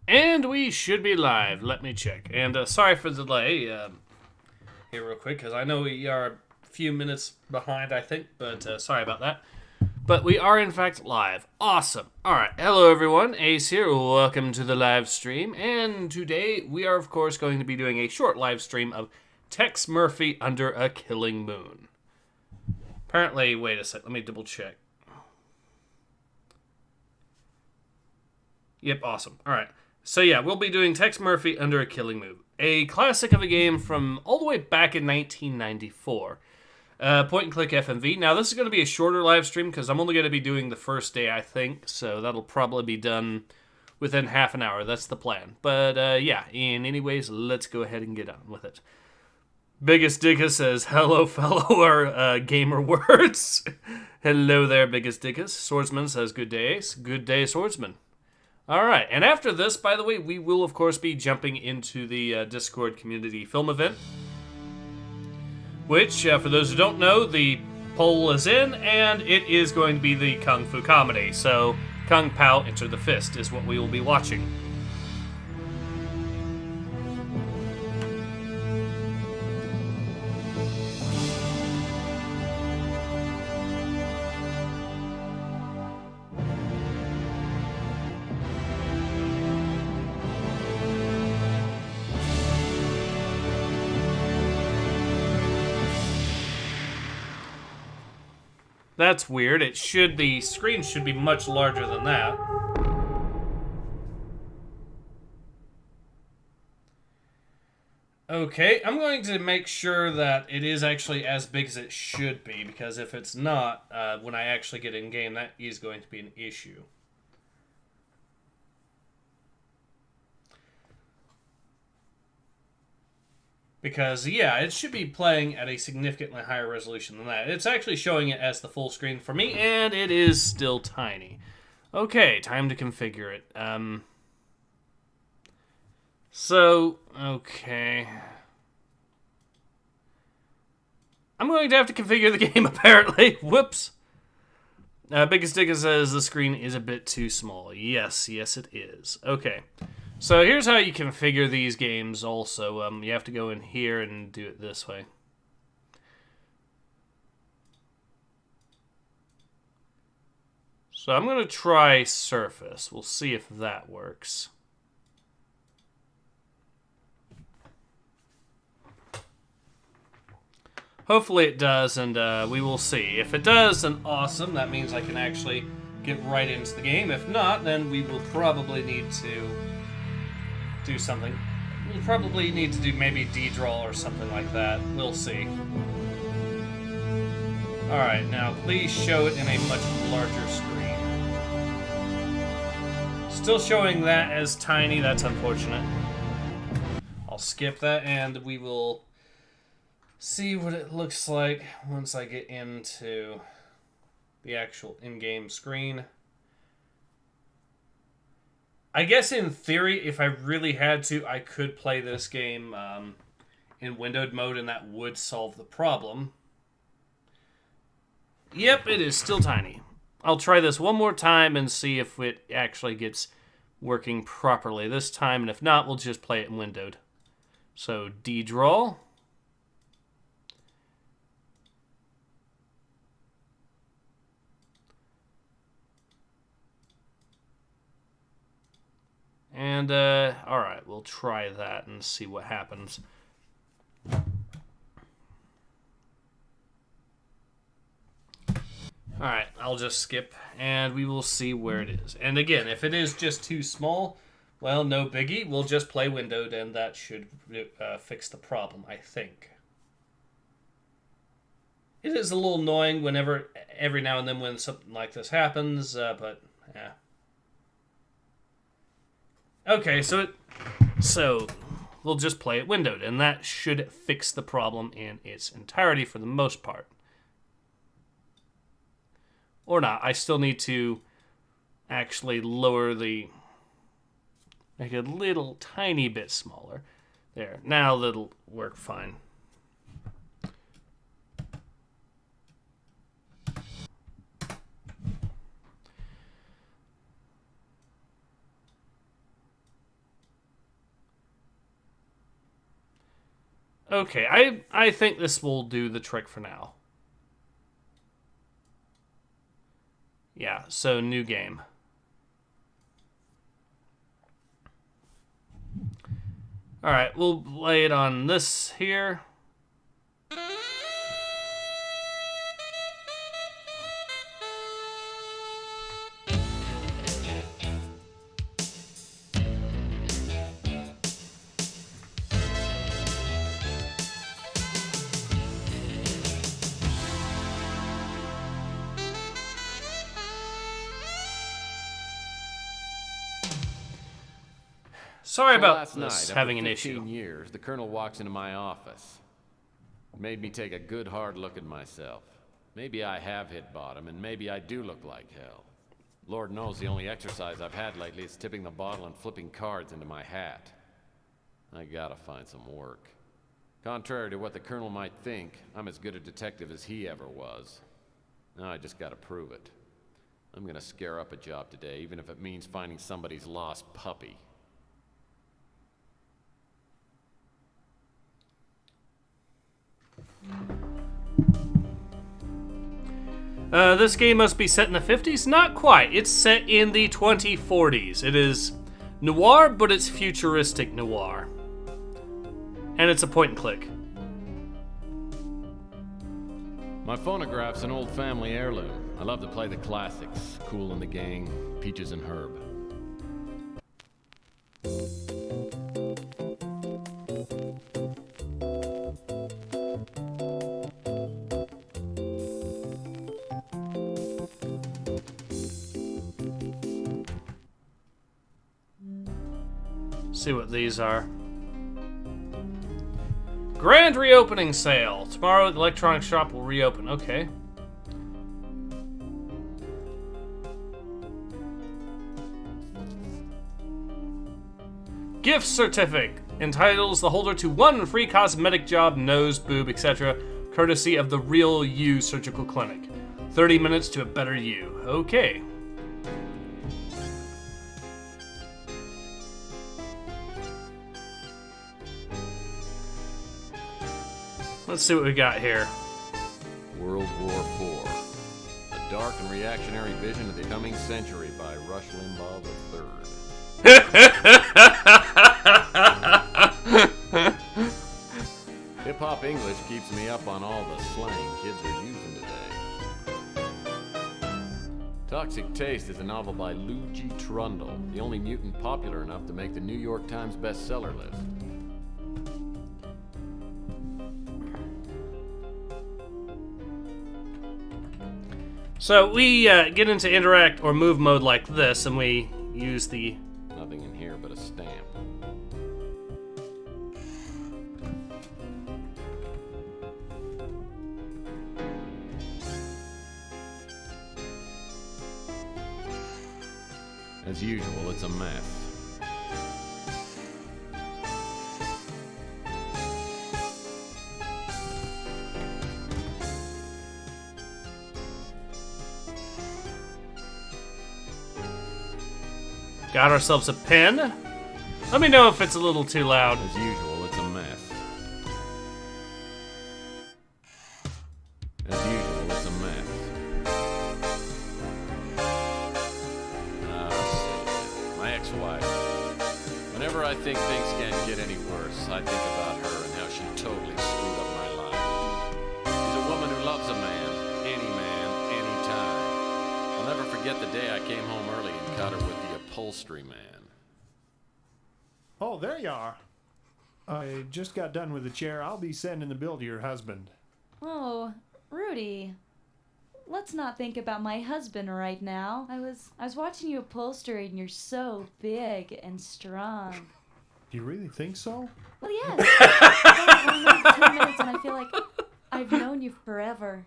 And we should be live. Let me check. And sorry for the delay here real quick, because I know we are a few minutes behind, I think, but sorry about that. But we are, in fact, live. Awesome. All right. Hello, everyone. Ace here. Welcome to the live stream. And today we are, of course, going to be doing a short live stream of Tex Murphy Under a Killing Moon. Apparently, wait a sec. Let me double check. Yep, awesome. All right. So yeah, we'll be doing Tex Murphy Under a Killing Moon, a classic of a game from all the way back in 1994. Point and click FMV. Now this is going to be a shorter live stream because I'm only going to be doing the first day, I think, so that'll probably be done within half an hour. That's the plan. But yeah, in any ways, let's go ahead and get on with it. Biggest Dickus says, hello, fellow gamer words. Hello there, Biggest Dickus. Swordsman says, good day, Ace. Good day, Swordsman. All right, and after this, by the way, we will, of course, be jumping into the Discord community film event, which, for those who don't know, the poll is in, and it is going to be the Kung Fu comedy. So, Kung Pao Enter the Fist is what we will be watching. That's weird. The screen should be much larger than that. Okay, I'm going to make sure that it is actually as big as it should be, because if it's not, when I actually get in game, that is going to be an issue. Because, yeah, it should be playing at a significantly higher resolution than that. It's actually showing it as the full screen for me, and it is still tiny. Okay, time to configure it. Okay. I'm going to have to configure the game, apparently. Whoops. Biggest Digger says the screen is a bit too small. Yes, it is. Okay. So here's how you configure these games also. You have to go in here and do it this way. So I'm going to try Surface. We'll see if that works. Hopefully it does, and we will see. If it does, then awesome. That means I can actually get right into the game. If not, then we will probably need to do something. We'll probably need to do maybe D-draw or something like that. We'll see. Alright, now please show it in a much larger screen. Still showing that as tiny, that's unfortunate. I'll skip that and we will see what it looks like once I get into the actual in-game screen. I guess in theory, if I really had to, I could play this game in windowed mode and that would solve the problem. Yep, it is still tiny. I'll try this one more time and see if it actually gets working properly this time, and if not, we'll just play it in windowed. So, D-draw. And, alright, we'll try that and see what happens. Alright, I'll just skip, and we will see where it is. And again, if it is just too small, well, no biggie. We'll just play windowed, and that should fix the problem, I think. It is a little annoying whenever, every now and then when something like this happens, but, yeah. Okay, so we'll just play it windowed, and that should fix the problem in its entirety for the most part. Or not. I still need to actually make it a little tiny bit smaller. There. Now that'll work fine. Okay, I think this will do the trick for now. Yeah, so new game. Alright, we'll lay it on this here. Sorry about this having an issue. 15 years, the colonel walks into my office. It made me take a good hard look at myself. Maybe I have hit bottom, and maybe I do look like hell. Lord knows the only exercise I've had lately is tipping the bottle and flipping cards into my hat. I gotta find some work. Contrary to what the colonel might think, I'm as good a detective as he ever was. Now I just gotta prove it. I'm gonna scare up a job today, even if it means finding somebody's lost puppy. This game must be set in the 50s? Not quite. It's set in the 2040s. It is noir, but it's futuristic noir. And it's a point and click. My phonograph's an old family heirloom. I love to play the classics. Kool and the Gang, Peaches and Herb. See what these are. Grand reopening sale. Tomorrow the electronics shop will reopen. Okay. Gift certificate entitles the holder to 1 free cosmetic job, nose, boob, etc., courtesy of the Real You Surgical Clinic. 30 minutes to a better you. Okay. Let's see what we got here. World War IV. A dark and reactionary vision of the coming century by Rush Limbaugh III. Hip-hop English keeps me up on all the slang kids are using today. Toxic Taste is a novel by Lou G. Trundle, the only mutant popular enough to make the New York Times bestseller list. So we get into interact or move mode like this, and we use the... Nothing in here but a stamp. As usual, it's a mess. Got ourselves a pen. Let me know if it's a little too loud. As usual, it's a mess. As usual, it's a mess. My ex-wife. Whenever I think things can't get any worse, I think about her and how she totally screwed up my life. She's a woman who loves a man, anytime. I'll never forget the day I came home early and caught her with the upholstery man. Oh, there you are. I just got done with the chair. I'll be sending the bill to your husband. Oh, Rudy. Let's not think about my husband right now. I was watching you upholstery and you're so big and strong. Do you really think so? Well, yes. I've only known you 2 minutes and I feel like I've known you forever.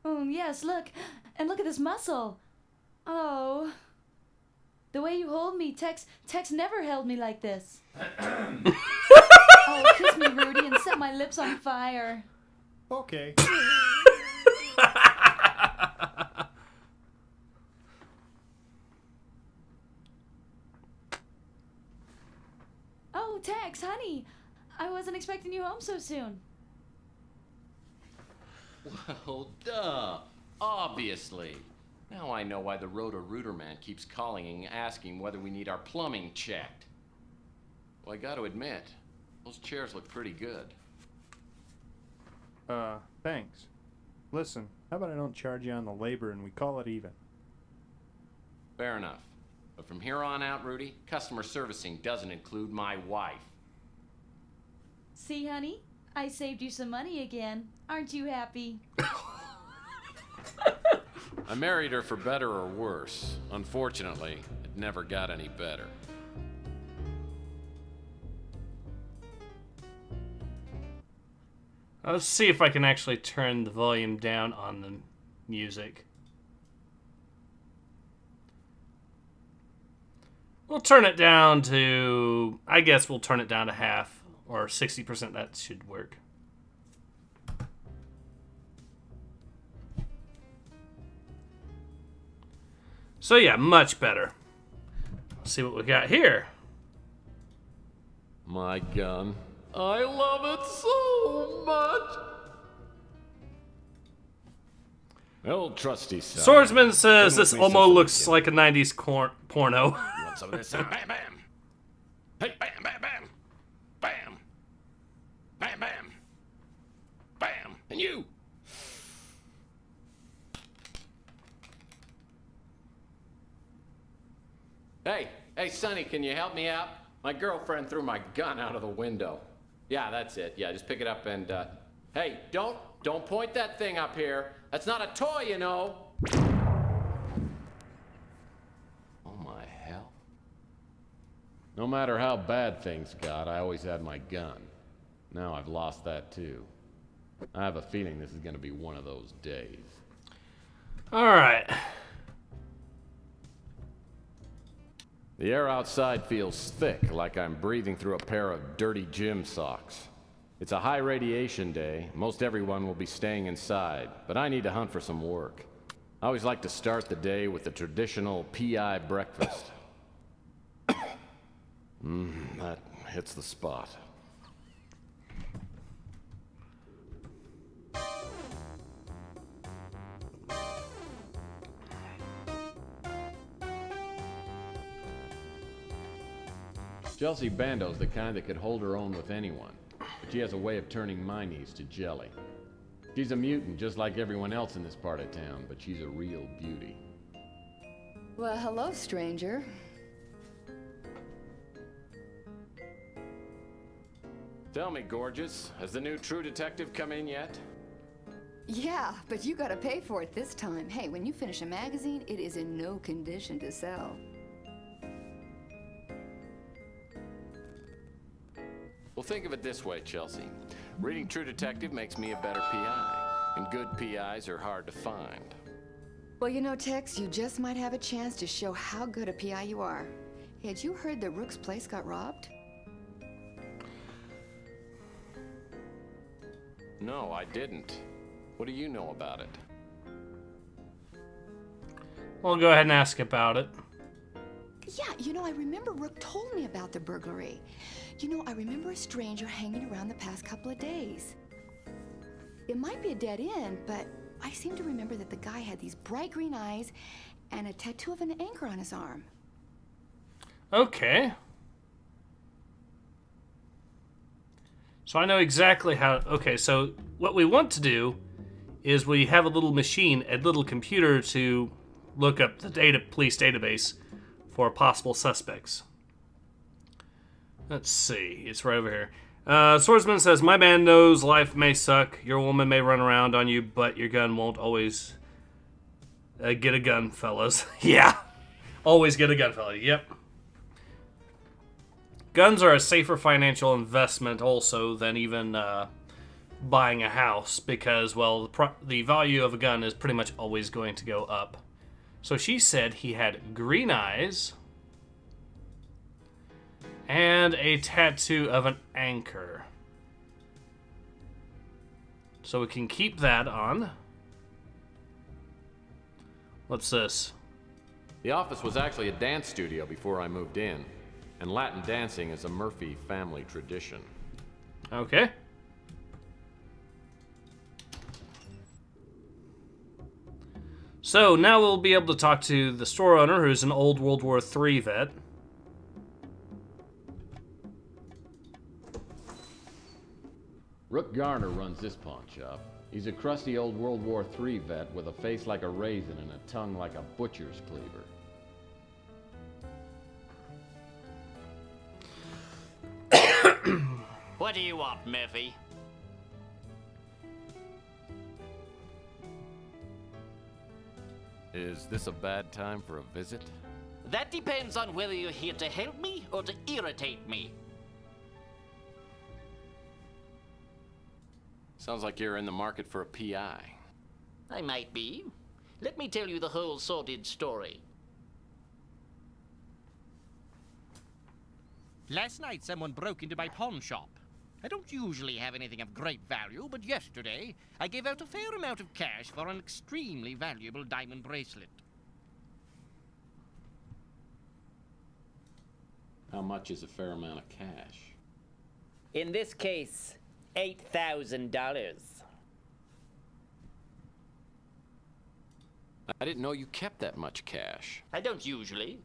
Oh, yes, look. And look at this muscle. Oh. The way you hold me, Tex never held me like this. Oh, kiss me, Rudy, and set my lips on fire. Okay. Oh, Tex, honey. I wasn't expecting you home so soon. Well, duh. Obviously. Now I know why the Roto-Rooter man keeps calling and asking whether we need our plumbing checked. Well, I gotta admit, those chairs look pretty good. Thanks. Listen, how about I don't charge you on the labor and we call it even? Fair enough. But from here on out, Rudy, customer servicing doesn't include my wife. See, honey? I saved you some money again. Aren't you happy? I married her for better or worse. Unfortunately, it never got any better. Let's see if I can actually turn the volume down on the music. We'll turn it down to... I guess we'll turn it down to half. Or 60%, that should work. So yeah, much better. Let's see what we got here. My gun. I love it so much. Old trusty son. Swordsman says Been with this me almost since the looks beginning. like a 90s porno. You want some of this? Bam, bam. Hey, bam, bam, bam. Bam. Bam, bam. Bam. And you. Hey, Sonny, can you help me out? My girlfriend threw my gun out of the window. Yeah, that's it. Yeah, just pick it up and, hey, don't point that thing up here. That's not a toy, you know. Oh, my hell. No matter how bad things got, I always had my gun. Now I've lost that, too. I have a feeling this is going to be one of those days. All right. The air outside feels thick, like I'm breathing through a pair of dirty gym socks. It's a high radiation day. Most everyone will be staying inside, but I need to hunt for some work. I always like to start the day with the traditional PI breakfast. That hits the spot. Chelsea Bando's the kind that could hold her own with anyone, but she has a way of turning my knees to jelly. She's a mutant just like everyone else in this part of town, but she's a real beauty. Well, hello, stranger. Tell me, gorgeous, has the new True Detective come in yet? Yeah, but you gotta pay for it this time. Hey, when you finish a magazine, it is in no condition to sell. Well, think of it this way, Chelsea. Reading True Detective makes me a better PI, and good PIs are hard to find. Well, you know, Tex, you just might have a chance to show how good a PI you are. Hey, had you heard that Rook's place got robbed? No, I didn't. What do you know about it? We'll go ahead and ask about it. Yeah, you know, I remember Rook told me about the burglary. You know, I remember a stranger hanging around the past couple of days. It might be a dead end, but I seem to remember that the guy had these bright green eyes and a tattoo of an anchor on his arm. Okay. So I know exactly how... Okay, so what we want to do is we have a little machine, a little computer to look up the police database for possible suspects. Let's see. It's right over here. Swordsman says, my man knows life may suck. Your woman may run around on you, but your gun won't always... get a gun, fellas. Yeah. Always get a gun, fellas. Yep. Guns are a safer financial investment also than even buying a house because, well, the value of a gun is pretty much always going to go up. So she said he had green eyes and a tattoo of an anchor. So we can keep that on. What's this? The office was actually a dance studio before I moved in. and Latin dancing is a Murphy family tradition. Okay. So now we'll be able to talk to the store owner, who's an old World War III vet. Rook Garner runs this pawn shop. He's a crusty old World War III vet with a face like a raisin and a tongue like a butcher's cleaver. What do you want, Murphy? Is this a bad time for a visit? That depends on whether you're here to help me or to irritate me. Sounds like you're in the market for a PI. I might be. Let me tell you the whole sordid story. Last night, someone broke into my pawn shop. I don't usually have anything of great value, but yesterday, I gave out a fair amount of cash for an extremely valuable diamond bracelet. How much is a fair amount of cash? In this case, $8,000. I didn't know you kept that much cash. I don't usually,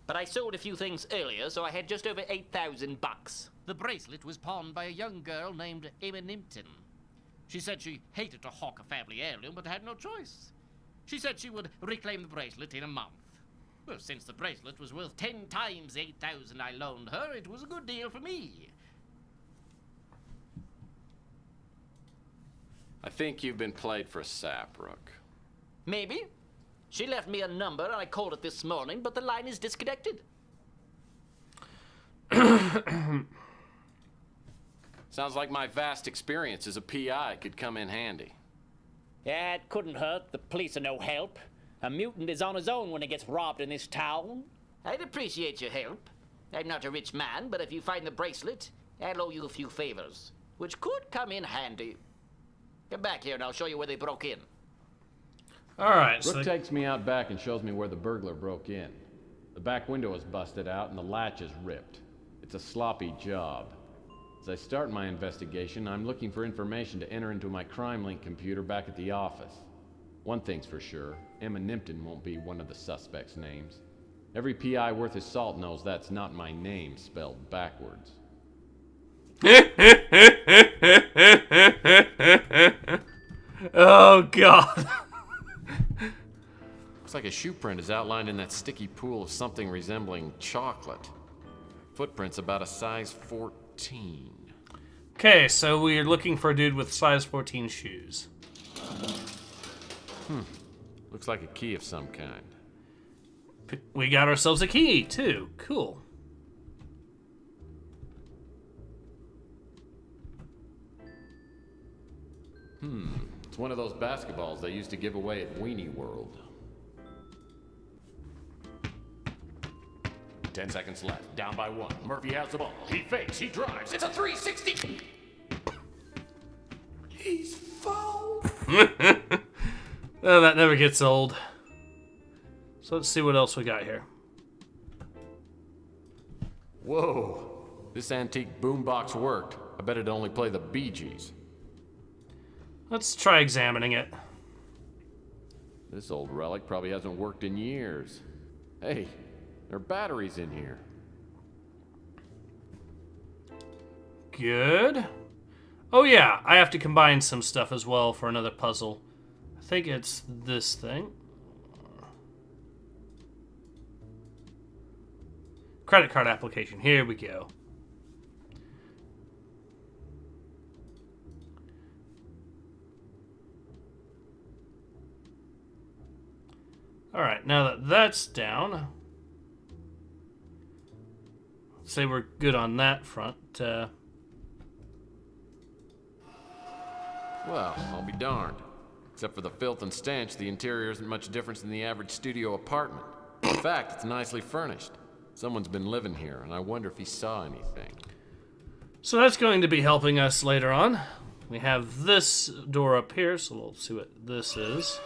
but I sold a few things earlier, so I had just over $8,000. The bracelet was pawned by a young girl named Emma Nimpton. She said she hated to hawk a family heirloom, but had no choice. She said she would reclaim the bracelet in a month. Well, since the bracelet was worth 10 times the $8,000 I loaned her, it was a good deal for me. I think you've been played for a sap, Rook. Maybe. She left me a number, and I called it this morning, but the line is disconnected. Sounds like my vast experience as a PI could come in handy. Yeah, it couldn't hurt. The police are no help. A mutant is on his own when he gets robbed in this town. I'd appreciate your help. I'm not a rich man, but if you find the bracelet, I'll owe you a few favors, which could come in handy. Come back here and I'll show you where they broke in. Alright, Rook so... takes me out back and shows me where the burglar broke in. The back window is busted out and the latch is ripped. It's a sloppy job. As I start my investigation, I'm looking for information to enter into my CrimeLink computer back at the office. One thing's for sure, Emma Nimpton won't be one of the suspects' names. Every PI worth his salt knows that's not my name spelled backwards. Oh, God. Looks like a shoe print is outlined in that sticky pool of something resembling chocolate. Footprints about a size 14. Okay, so we're looking for a dude with size 14 shoes. Looks like a key of some kind. We got ourselves a key, too. Cool. It's one of those basketballs they used to give away at Weenie World. 10 seconds left. Down by 1. Murphy has the ball. He fakes. He drives. It's a 360. He's fouled. Oh, that never gets old. So let's see what else we got here. Whoa. This antique boombox worked. I bet it'd only play the Bee Gees. Let's try examining it. This old relic probably hasn't worked in years. Hey, there are batteries in here. Good. Oh yeah, I have to combine some stuff as well for another puzzle. I think it's this thing. Credit card application. Here we go. Alright, now that that's down, let's say we're good on that front. Well, I'll be darned. Except for the filth and stench, the interior isn't much different than the average studio apartment. In fact, it's nicely furnished. Someone's been living here, and I wonder if he saw anything. So that's going to be helping us later on. We have this door up here, so we'll see what this is.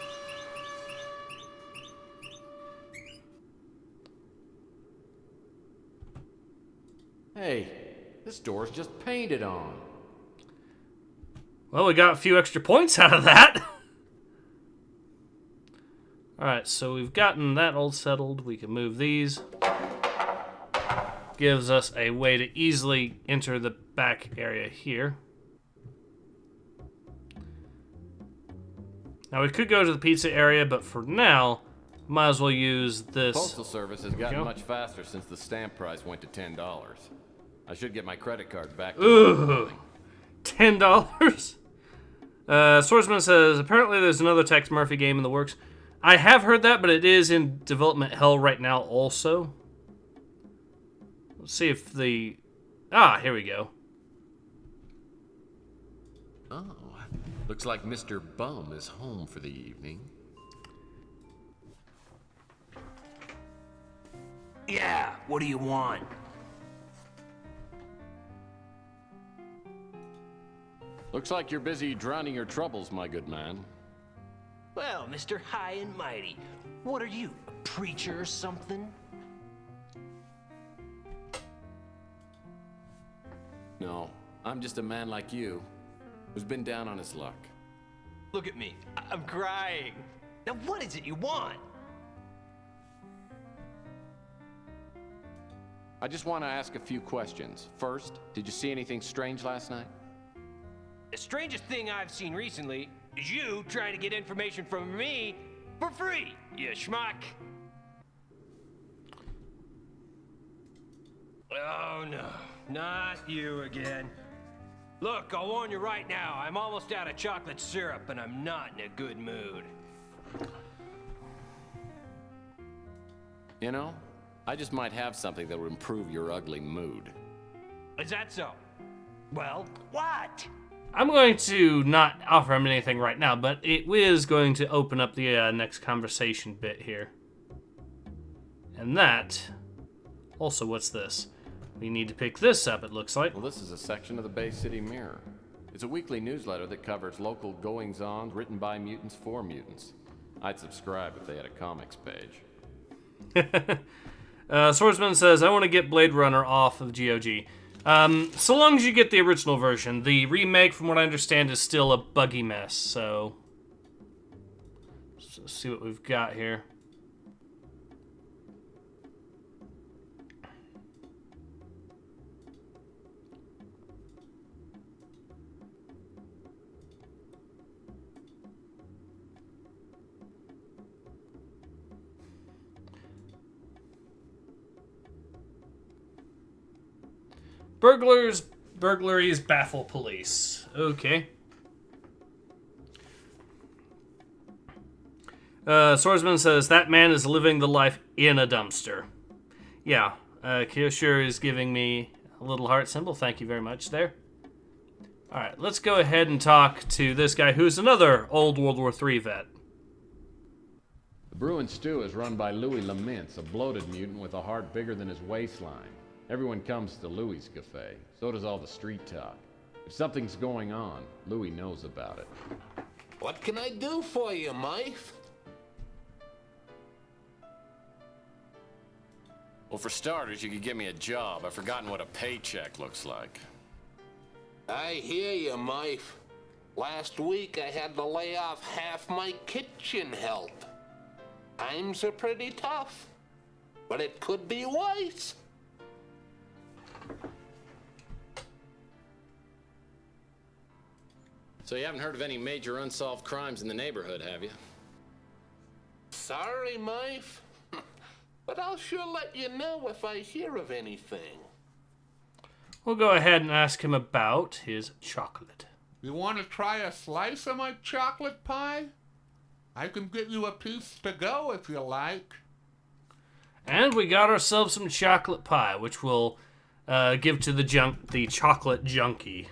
Hey, this door's just painted on. Well, we got a few extra points out of that. Alright, so we've gotten that all settled. We can move these. Gives us a way to easily enter the back area here. Now we could go to the pizza area, but for now, might as well use this. Postal service has gotten much faster since the stamp price went to $10. I should get my credit card back. Ooh, $10? Swordsman says, apparently there's another Tex Murphy game in the works. I have heard that, but it is in development hell right now also. Let's see if the... Ah, here we go. Oh, looks like Mr. Bum is home for the evening. Yeah, what do you want? Looks like you're busy drowning your troubles, my good man. Well, Mr. High and Mighty, what are you, a preacher or something? No, I'm just a man like you, who's been down on his luck. Look at me, I'm crying. Now what is it you want? I just want to ask a few questions. First, did you see anything strange last night? The strangest thing I've seen recently is you trying to get information from me for free, you schmuck. Oh no, not you again. Look, I'll warn you right now, I'm almost out of chocolate syrup and I'm not in a good mood. You know, I just might have something that will improve your ugly mood. Is that so? Well, what? I'm going to not offer him anything right now, but it is going to open up the next conversation bit here. And that... Also, what's this? We need to pick this up, it looks like. Well, this is a section of the Bay City Mirror. It's a weekly newsletter that covers local goings-on written by mutants for mutants. I'd subscribe if they had a comics page. Swordsman says, I want to get Blade Runner off of GOG. So long as you get the original version. The remake, from what I understand, is still a buggy mess, so... Let's see what we've got here. Burglaries baffle police. Okay. Swordsman says, that man is living the life in a dumpster. Yeah, Kyoshiro is giving me a little heart symbol. Thank you very much there. Alright, let's go ahead and talk to this guy who's another old World War III vet. The Brew and Stew is run by Louis Lamintz, a bloated mutant with a heart bigger than his waistline. Everyone comes to Louis' cafe. So does all the street talk. If something's going on, Louis knows about it. What can I do for you, Mike? Well, for starters, you could give me a job. I've forgotten what a paycheck looks like. I hear you, Mike. Last week I had to lay off half my kitchen help. Times are pretty tough, but it could be worse. So you haven't heard of any major unsolved crimes in the neighborhood, have you? Sorry, Mike. But I'll sure let you know if I hear of anything. We'll go ahead and ask him about his chocolate. You want to try a slice of my chocolate pie? I can get you a piece to go if you like. And we got ourselves some chocolate pie, which we'll give to the chocolate junkie.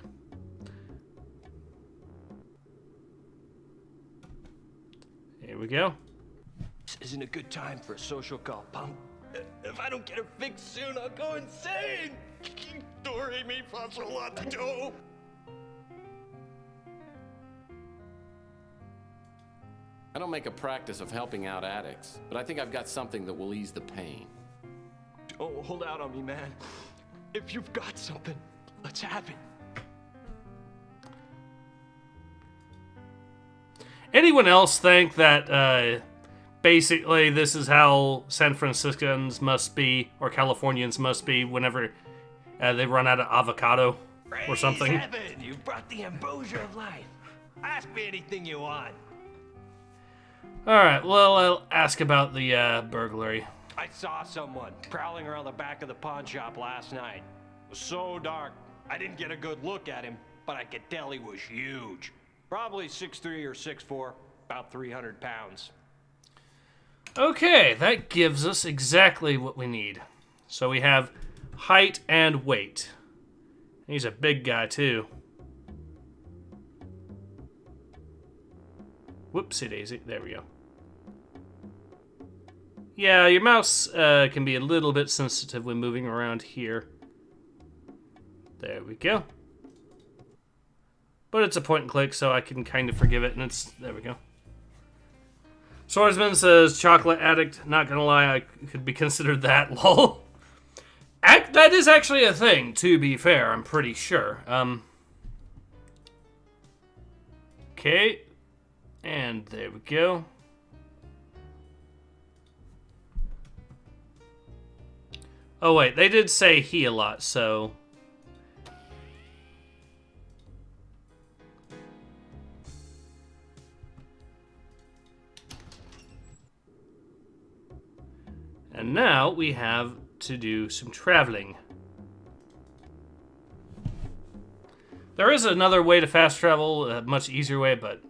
Here we go. This isn't a good time for a social call, punk. If I don't get her fixed soon, I'll go insane. Story me for a lot to do. I don't make a practice of helping out addicts, but I think I've got something that will ease the pain. Oh, hold out on me, man. If you've got something, let's have it. Anyone else think that basically this is how San Franciscans must be, or Californians must be, whenever they run out of avocado or something? Praise heaven, you brought the ambrosia of life. Ask me anything you want. Alright, well, I'll ask about the burglary. I saw someone prowling around the back of the pawn shop last night. It was so dark, I didn't get a good look at him, but I could tell he was huge. Probably 6'3" or 6'4", about 300 pounds. Okay, that gives us exactly what we need. So we have height and weight. He's a big guy, too. Whoopsie daisy. There we go. Yeah, your mouse can be a little bit sensitive when moving around here. There we go. But it's a point and click, so I can kind of forgive it, and it's... There we go. Swordsman says, chocolate addict. Not gonna lie, I could be considered that, lol. That is actually a thing, to be fair, I'm pretty sure. Okay. And there we go. Oh, wait, they did say he a lot, so... And now we have to do some traveling. There is another way to fast travel, a much easier way, but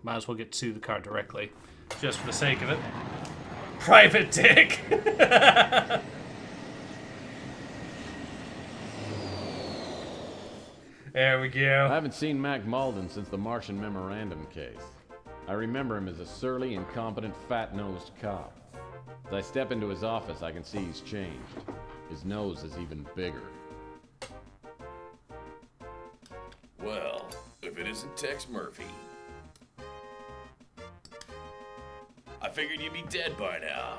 might as well get to the car directly, just for the sake of it. Private Dick! There we go. I haven't seen Mac Malden since the Martian Memorandum case. I remember him as a surly, incompetent, fat-nosed cop. As I step into his office, I can see he's changed. His nose is even bigger. Well, if it isn't Tex Murphy. I figured you'd be dead by now.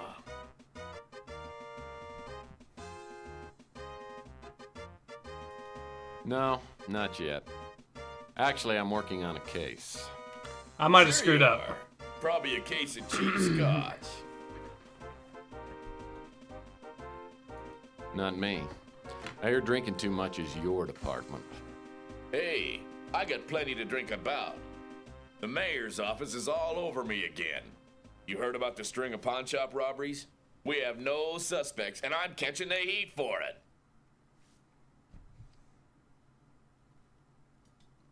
No, not yet. Actually, I'm working on a case. I might have screwed up. Are. Probably a case of cheap scotch. Not me. I hear drinking too much is your department. Hey, I got plenty to drink about. The mayor's office is all over me again. You heard about the string of pawn shop robberies? We have no suspects, and I'm catching the heat for it.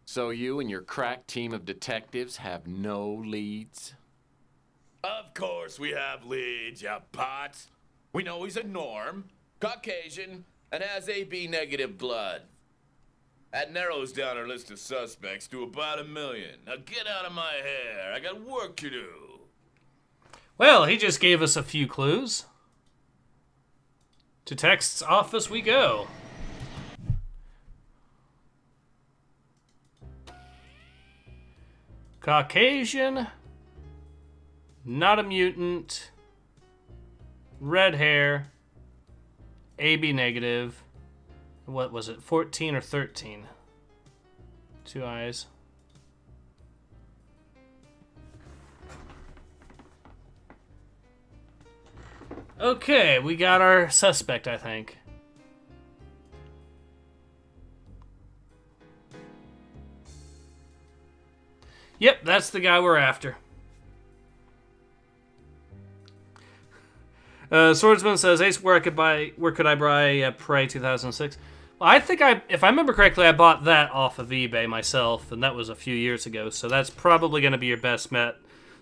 So you and your crack team of detectives have no leads? Of course we have leads, you pots. We know he's a norm, Caucasian, and has AB negative blood. That narrows down our list of suspects to about 1 million. Now get out of my hair. I got work to do. Well, he just gave us a few clues. To Text's office we go. Caucasian, not a mutant, red hair, AB negative. What was it, 14 or 13? 2 eyes. Okay, we got our suspect, I think. Yep, that's the guy we're after. Swordsman says, Ace, where could I buy Prey 2006? Well, I think if I remember correctly, I bought that off of eBay myself, and that was a few years ago, so that's probably going to be your best bet.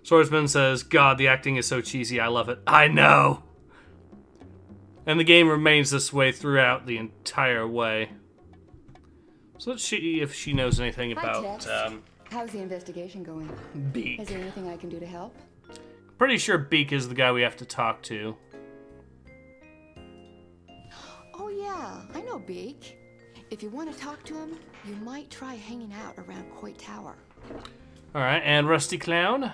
Swordsman says, God, the acting is so cheesy, I love it. I know! And the game remains this way throughout the entire way. So let's see if she knows anything about, How's the investigation going? Beak. Is there anything I can do to help? Pretty sure Beak is the guy we have to talk to. Oh yeah, I know Beak. If you want to talk to him, you might try hanging out around Coit Tower. Alright, and Rusty Clown?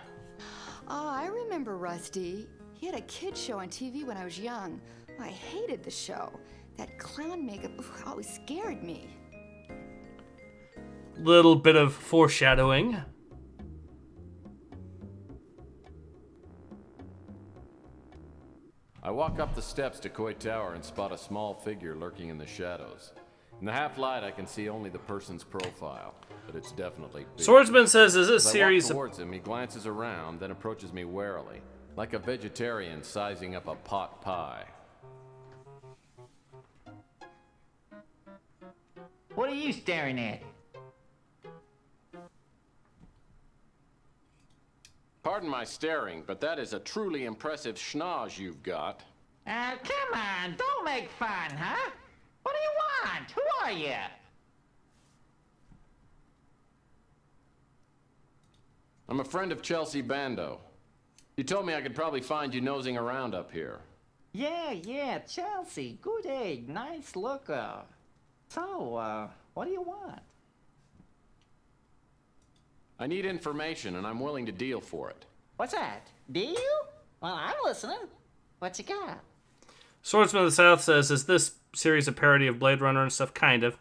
I remember Rusty. He had a kid show on TV when I was young. I hated the show. That clown makeup always scared me. Little bit of foreshadowing. I walk up the steps to Coy Tower and spot a small figure lurking in the shadows. In the half light, I can see only the person's profile, but it's definitely big. Swordsman says, "Is this As series?" I walk towards him, he glances around, then approaches me warily, like a vegetarian sizing up a pot pie. What are you staring at? Pardon my staring, but that is a truly impressive schnoz you've got. Come on, don't make fun, huh? What do you want? Who are you? I'm a friend of Chelsea Bando. You told me I could probably find you nosing around up here. Yeah, Chelsea. Good egg. Nice looker. So, what do you want? I need information, and I'm willing to deal for it. What's that? Deal? Well, I'm listening. What you got? Swordsman of the South says, "Is this series a parody of Blade Runner and stuff?" Kind of.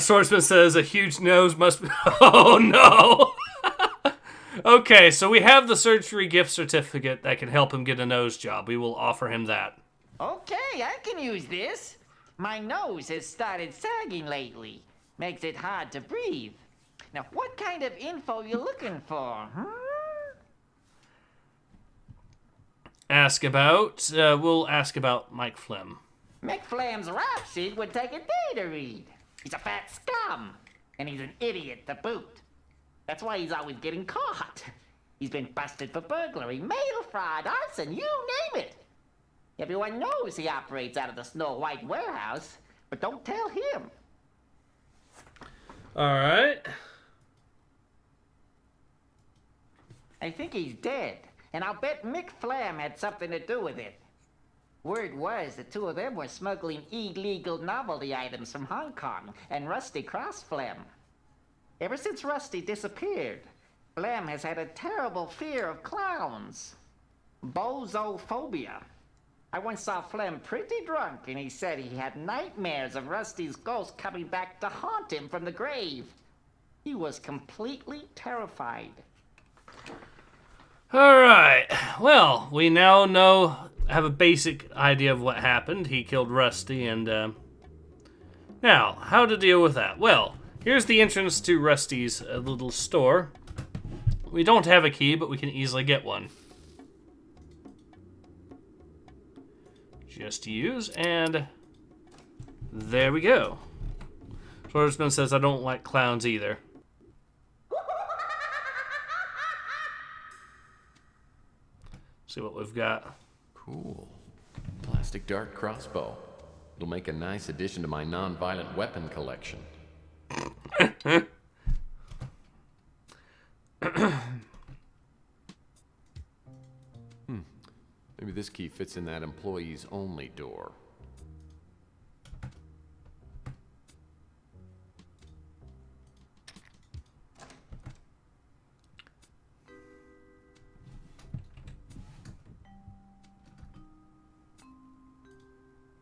Swordsman says, "A huge nose must be..." Oh, no! Okay, so we have the surgery gift certificate that can help him get a nose job. We will offer him that. Okay, I can use this. My nose has started sagging lately. Makes it hard to breathe. Now, what kind of info you looking for, huh? We'll ask about Mike Flem. McFlam's rap sheet would take a day to read. He's a fat scum, and he's an idiot to boot. That's why he's always getting caught. He's been busted for burglary, mail fraud, arson, you name it. Everyone knows he operates out of the Snow White warehouse, but don't tell him. All right. I think he's dead, and I'll bet Mick Flam had something to do with it. Word was the two of them were smuggling illegal novelty items from Hong Kong, and Rusty crossed Flam. Ever since Rusty disappeared, Flam has had a terrible fear of clowns. Bozophobia. I once saw Flem pretty drunk, and he said he had nightmares of Rusty's ghost coming back to haunt him from the grave. He was completely terrified. All right. Well, we now have a basic idea of what happened. He killed Rusty, and now how to deal with that? Well, here's the entrance to Rusty's little store. We don't have a key, but we can easily get one. Just to use, and there we go. Swordsman says, "I don't like clowns either." See what we've got. Cool. Plastic dart crossbow. It'll make a nice addition to my non-violent weapon collection. Maybe this key fits in that employees only door.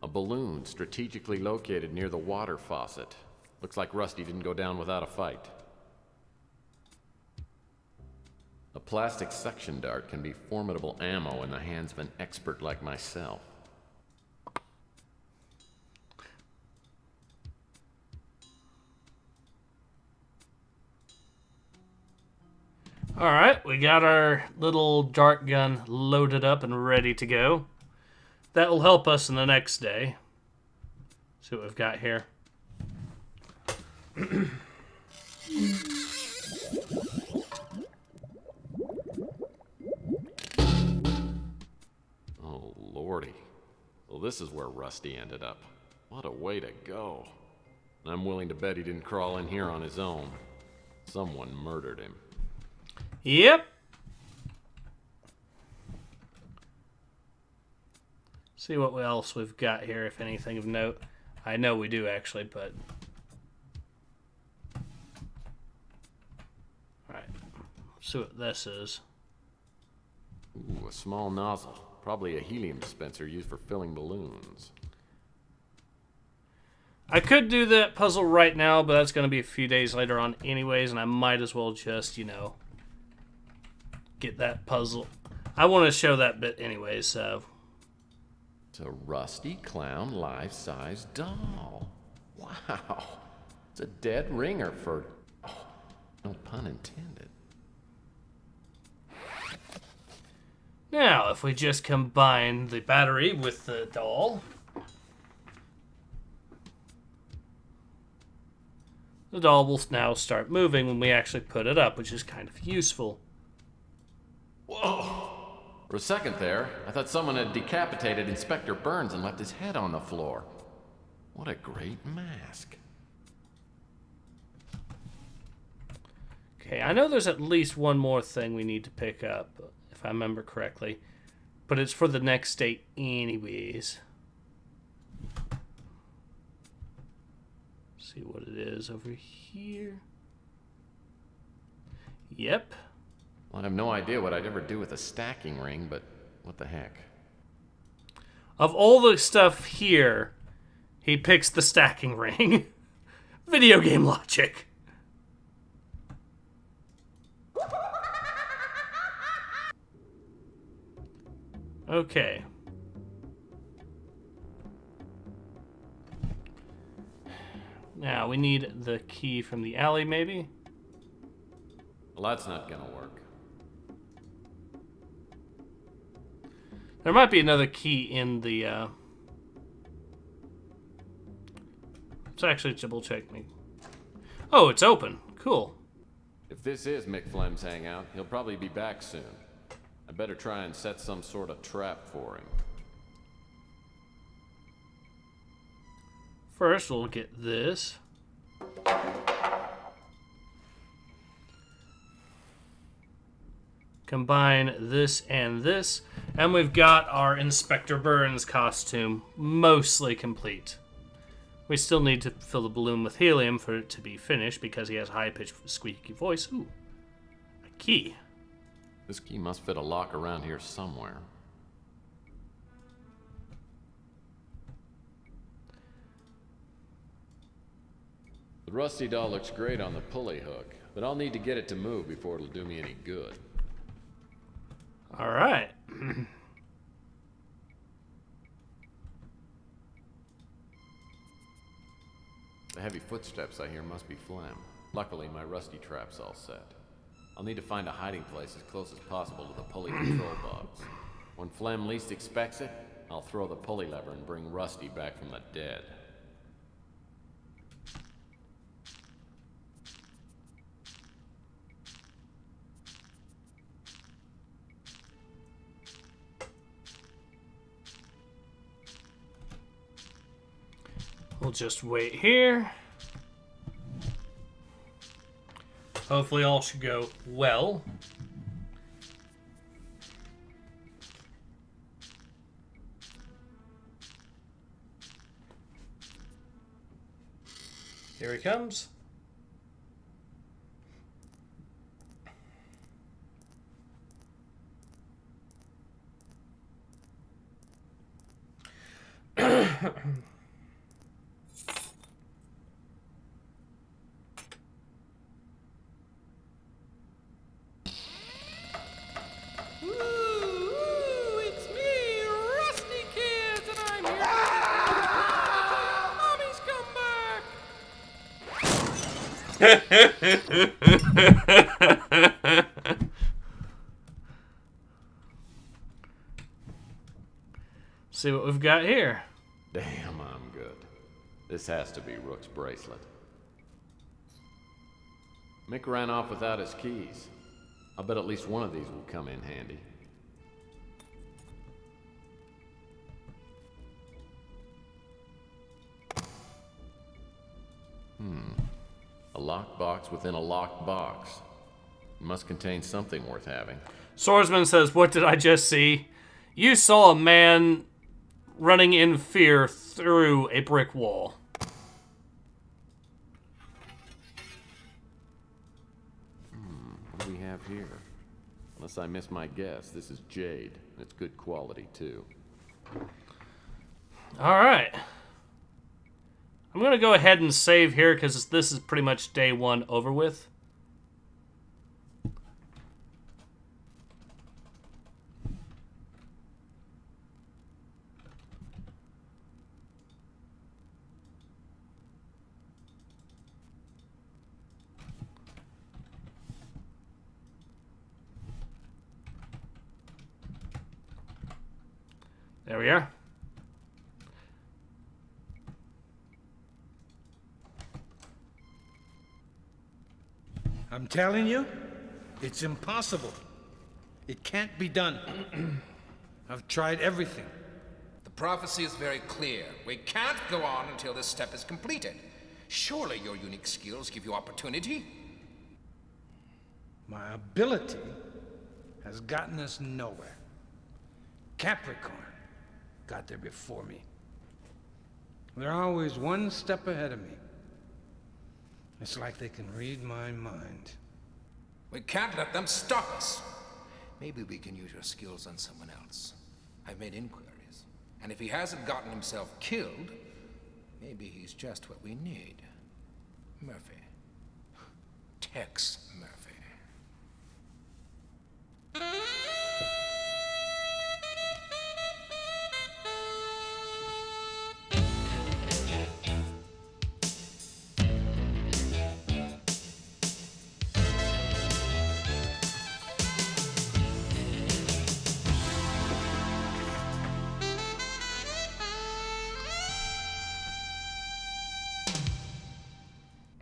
A balloon strategically located near the water faucet. Looks like Rusty didn't go down without a fight. A plastic suction dart can be formidable ammo in the hands of an expert like myself. All right, we got our little dart gun loaded up and ready to go. That will help us in the next day. See what we've got here. Oh, lordy. Well, this is where Rusty ended up. What a way to go. I'm willing to bet he didn't crawl in here on his own. Someone murdered him. Yep. See what else we've got here, if anything of note. I know we do, actually, but... Alright. See what this is. Ooh, a small nozzle. Probably a helium dispenser used for filling balloons. I could do that puzzle right now, but that's going to be a few days later on anyways, and I might as well just, get that puzzle. I want to show that bit anyways, so... It's a rusty clown life-size doll. Wow. It's a dead ringer for... Oh, no pun intended. Now, if we just combine the battery with the doll... The doll will now start moving when we actually put it up, which is kind of useful. Whoa! For a second there, I thought someone had decapitated Inspector Burns and left his head on the floor. What a great mask. Okay, I know there's at least one more thing we need to pick up, if I remember correctly. But it's for the next state anyways. See what it is over here. Yep. Well, I have no idea what I'd ever do with a stacking ring, but what the heck. Of all the stuff here, he picks the stacking ring. Video game logic. Okay. Now, we need the key from the alley, maybe? Well, that's not gonna work. There might be another key in the, Let's actually double check me. Oh, it's open. Cool. If this is Mick Flem's hangout, he'll probably be back soon. I better try and set some sort of trap for him. First, we'll get this. Combine this and this, and we've got our Inspector Burns costume mostly complete. We still need to fill the balloon with helium for it to be finished because he has a high-pitched, squeaky voice. Ooh, a key. This key must fit a lock around here somewhere. The rusty doll looks great on the pulley hook, but I'll need to get it to move before it'll do me any good. All right. The heavy footsteps I hear must be Flem. Luckily, my rusty trap's all set. I'll need to find a hiding place as close as possible to the pulley control box. When Flem least expects it, I'll throw the pulley lever and bring Rusty back from the dead. We'll just wait here. Hopefully all should go well. Here he comes. See what we've got here. Damn, I'm good. This has to be Rook's bracelet. Mick ran off without his keys. I'll bet at least one of these will come in handy. A locked box within a locked box. It must contain something worth having. Swordsman says, "What did I just see? You saw a man running in fear through a brick wall." What do we have here? One Unless I miss my guess, this is jade. It's good quality, too. All right. I'm going to go ahead and save here because this is pretty much day one over with. There we are. I'm telling you, it's impossible. It can't be done. I've tried everything. The prophecy is very clear. We can't go on until this step is completed. Surely your unique skills give you opportunity? My ability has gotten us nowhere. Capricorn got there before me. They're always one step ahead of me. It's like they can read my mind. We can't let them stop us. Maybe we can use your skills on someone else. I've made inquiries. And if he hasn't gotten himself killed, maybe he's just what we need. Murphy. Tex Murphy.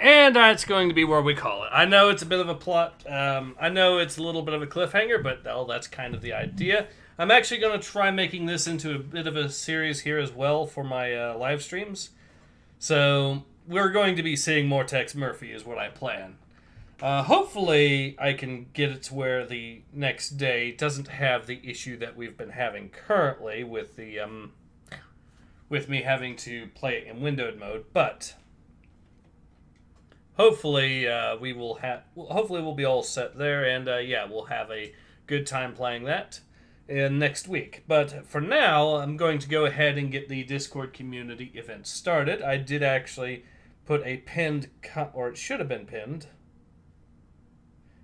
And that's going to be where we call it. I know it's a bit of a plot. I know it's a little bit of a cliffhanger, but that's kind of the idea. I'm actually going to try making this into a bit of a series here as well for my live streams. So we're going to be seeing more Tex Murphy is what I plan. Hopefully I can get it to where the next day doesn't have the issue that we've been having currently with the with me having to play it in windowed mode, but hopefully hopefully we'll be all set there, and yeah, we'll have a good time playing that next week. But for now, I'm going to go ahead and get the Discord community event started. I did actually put a pinned or it should have been pinned.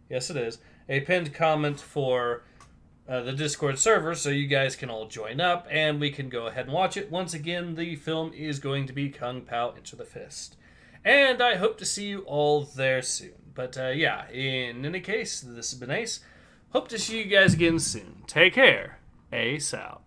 Yes, it is. A pinned comment for the Discord server so you guys can all join up and we can go ahead and watch it. Once again, the film is going to be Kung Pao Enter the Fist. And I hope to see you all there soon. But yeah, in any case, this has been Ace. Hope to see you guys again soon. Take care. Ace out.